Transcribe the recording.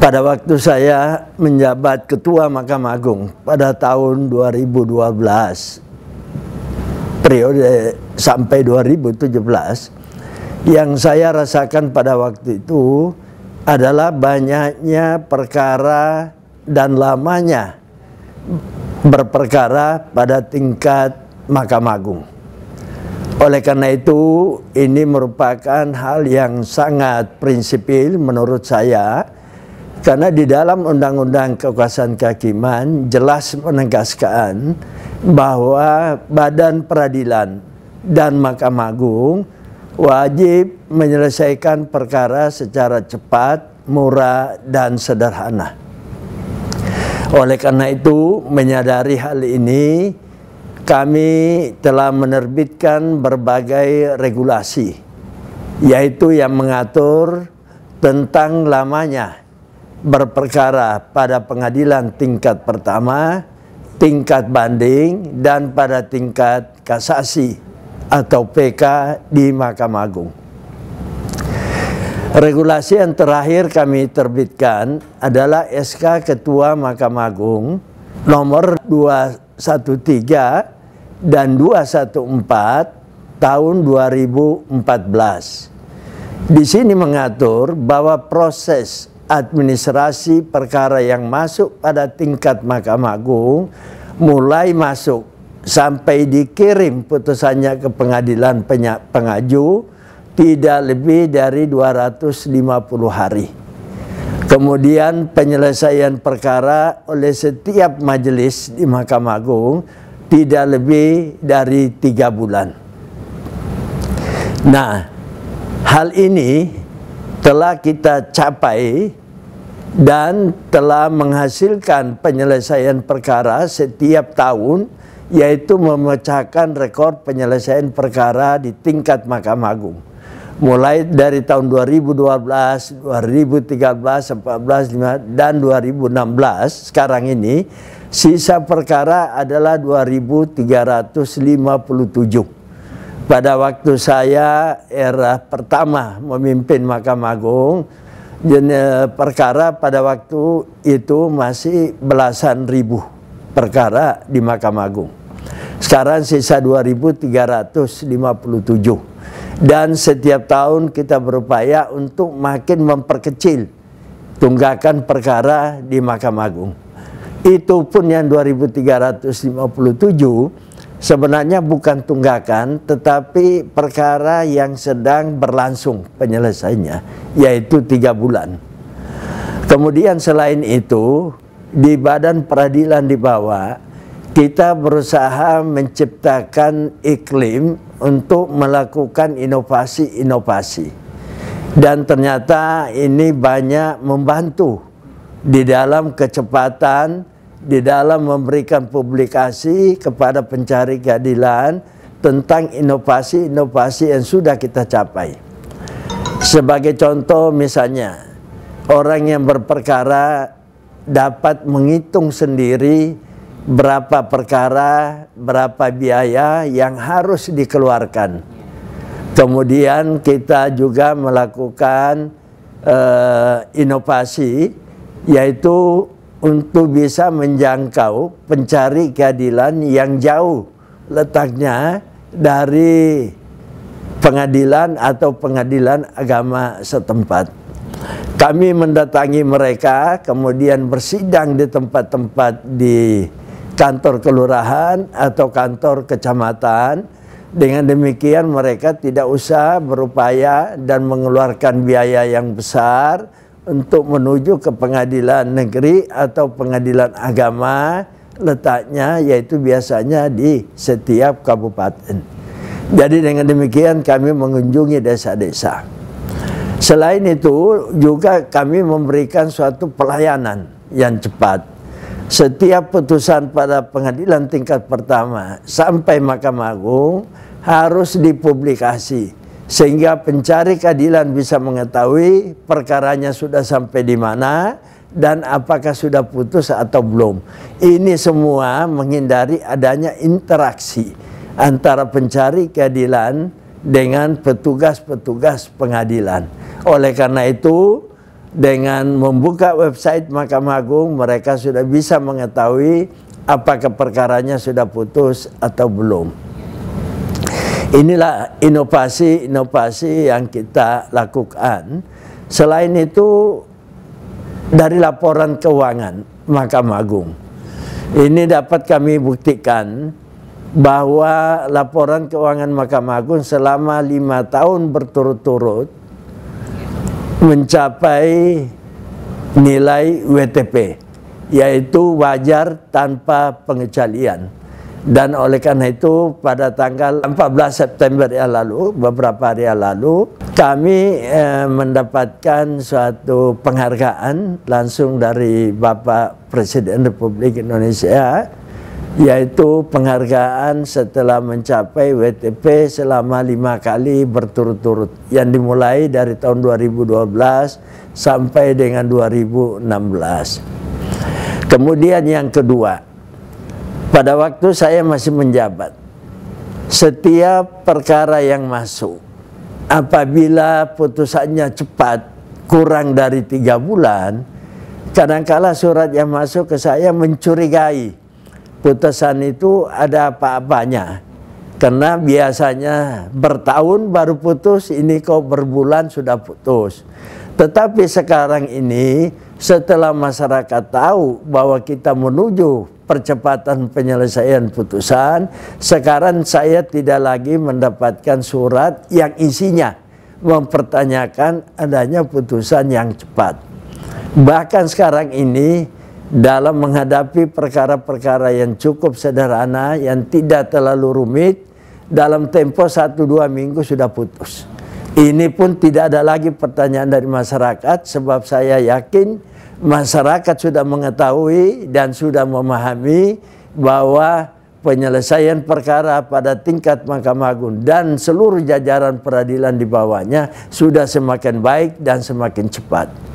pada waktu saya menjabat Ketua Mahkamah Agung pada tahun 2012, periode sampai 2017, yang saya rasakan pada waktu itu adalah banyaknya perkara dan lamanya berperkara pada tingkat Mahkamah Agung. Oleh karena itu, ini merupakan hal yang sangat prinsipil menurut saya, karena di dalam Undang-Undang Kekuasaan Kehakiman jelas menegaskan bahwa Badan Peradilan dan Mahkamah Agung wajib menyelesaikan perkara secara cepat, murah, dan sederhana. Oleh karena itu, menyadari hal ini, kami telah menerbitkan berbagai regulasi, yaitu yang mengatur tentang lamanya berperkara pada pengadilan tingkat pertama, tingkat banding, dan pada tingkat kasasi atau PK di Mahkamah Agung. Regulasi yang terakhir kami terbitkan adalah SK Ketua Mahkamah Agung nomor 213 dan 214 tahun 2014. Di sini mengatur bahwa proses administrasi perkara yang masuk pada tingkat Mahkamah Agung mulai masuk sampai dikirim putusannya ke pengadilan pengaju tidak lebih dari 250 hari. Kemudian penyelesaian perkara oleh setiap majelis di Mahkamah Agung tidak lebih dari 3 bulan. Nah, hal ini telah kita capai dan telah menghasilkan penyelesaian perkara setiap tahun, yaitu memecahkan rekor penyelesaian perkara di tingkat Mahkamah Agung. Mulai dari tahun 2012, 2013, 14, 15, dan 2016, sekarang ini, sisa perkara adalah 2.357. Pada waktu saya era pertama memimpin Mahkamah Agung, perkara pada waktu itu masih belasan ribu perkara di Mahkamah Agung. Sekarang sisa 2.357. Dan setiap tahun kita berupaya untuk makin memperkecil tunggakan perkara di Mahkamah Agung. Itu pun yang 2.357 sebenarnya bukan tunggakan, tetapi perkara yang sedang berlangsung penyelesaiannya, yaitu 3 bulan. Kemudian selain itu, di Badan Peradilan di bawah, kita berusaha menciptakan iklim untuk melakukan inovasi-inovasi. Dan ternyata ini banyak membantu di dalam kecepatan, di dalam memberikan publikasi kepada pencari keadilan tentang inovasi-inovasi yang sudah kita capai. Sebagai contoh misalnya, orang yang berperkara dapat menghitung sendiri berapa perkara, berapa biaya yang harus dikeluarkan. Kemudian kita juga melakukan inovasi, yaitu untuk bisa menjangkau pencari keadilan yang jauh letaknya dari pengadilan atau pengadilan agama setempat. Kami mendatangi mereka, kemudian bersidang di tempat-tempat di kantor kelurahan atau kantor kecamatan. Dengan demikian mereka tidak usah berupaya dan mengeluarkan biaya yang besar untuk menuju ke pengadilan negeri atau pengadilan agama, letaknya yaitu biasanya di setiap kabupaten. Jadi dengan demikian kami mengunjungi desa-desa. Selain itu juga kami memberikan suatu pelayanan yang cepat. Setiap putusan pada pengadilan tingkat pertama sampai Mahkamah Agung harus dipublikasi, sehingga pencari keadilan bisa mengetahui perkaranya sudah sampai di mana dan apakah sudah putus atau belum. Ini semua menghindari adanya interaksi antara pencari keadilan dengan petugas-petugas pengadilan. Oleh karena itu, dengan membuka website Mahkamah Agung, mereka sudah bisa mengetahui apakah perkaranya sudah putus atau belum. Inilah inovasi-inovasi yang kita lakukan. Selain itu, dari laporan keuangan Mahkamah Agung, ini dapat kami buktikan bahwa laporan keuangan Mahkamah Agung selama 5 tahun berturut-turut mencapai nilai WTP, yaitu wajar tanpa pengecualian. Dan oleh karena itu pada tanggal 14 September yang lalu, beberapa hari yang lalu, kami mendapatkan suatu penghargaan langsung dari Bapak Presiden Republik Indonesia, yaitu penghargaan setelah mencapai WTP selama 5 kali berturut-turut, yang dimulai dari tahun 2012 sampai dengan 2016. Kemudian yang kedua, pada waktu saya masih menjabat, setiap perkara yang masuk, apabila putusannya cepat, kurang dari 3 bulan, kadangkala surat yang masuk ke saya mencurigai putusan itu ada apa-apanya. Karena biasanya bertahun baru putus, ini kok berbulan sudah putus. Tetapi sekarang ini, setelah masyarakat tahu bahwa kita menuju percepatan penyelesaian putusan, sekarang saya tidak lagi mendapatkan surat yang isinya mempertanyakan adanya putusan yang cepat. Bahkan sekarang ini, dalam menghadapi perkara-perkara yang cukup sederhana, yang tidak terlalu rumit, dalam tempo 1-2 minggu sudah putus. Ini pun tidak ada lagi pertanyaan dari masyarakat, sebab saya yakin masyarakat sudah mengetahui dan sudah memahami bahwa penyelesaian perkara pada tingkat Mahkamah Agung dan seluruh jajaran peradilan di bawahnya sudah semakin baik dan semakin cepat.